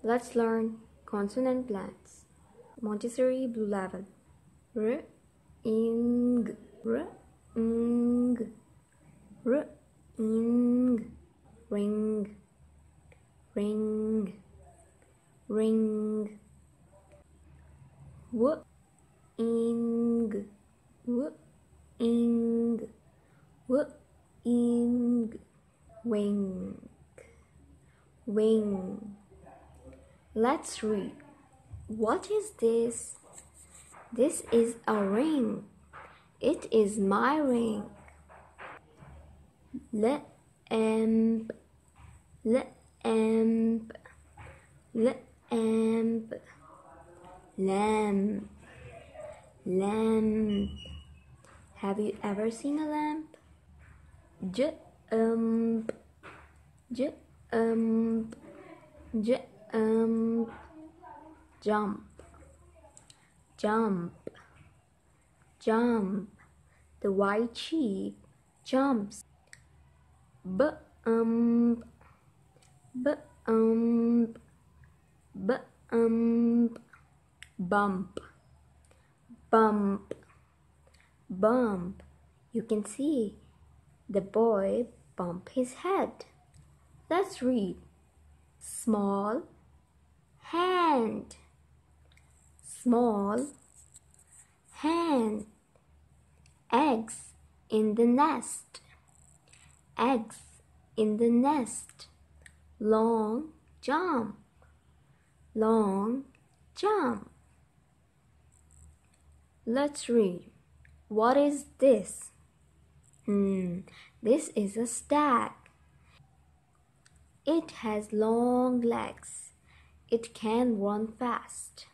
Let's learn consonant plants. Montessori Blue Level. R, ing, r, ing, r, ing, ring, ring, ring. W, ing, w, ing, w, ing, wing, wing. Let's read. What is this? This is a ring. It is my ring. Lamp, lamp, lamp, lamp, lamp. Have you ever seen a lamp? Jump, jump, jump, jump, jump, jump. The white sheep jumps. Bump, bump, bump, bump, bump, bump. You can see the boy bump his head. Let's read. Small hand, small hand. Eggs in the nest, eggs in the nest. Long jump, long jump. Let's read. What is this? This is a stag. It has long legs. It can run fast.